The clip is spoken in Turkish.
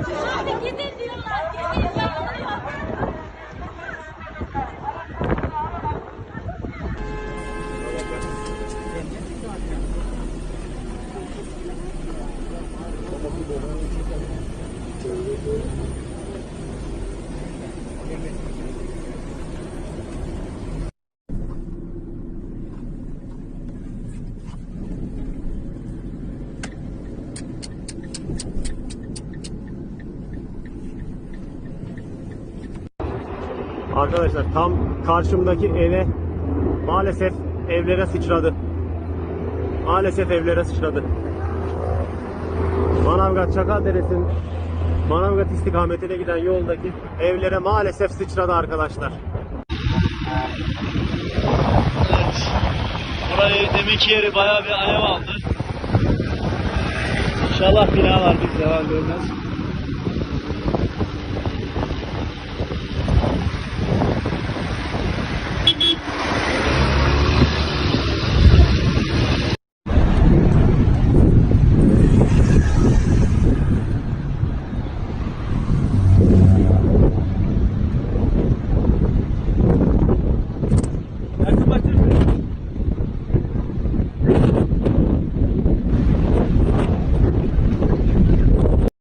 Abi gidin diyorlar. Gidin diyorlar. Arkadaşlar tam karşımdaki eve maalesef evlere sıçradı. Maalesef evlere sıçradı. Manavgat Çakaldere'sin Manavgat istikametine giden yoldaki evlere maalesef sıçradı arkadaşlar. Evet. Burayı deminki yeri bayağı bir alev aldı. İnşallah binalar bir zarar görmez.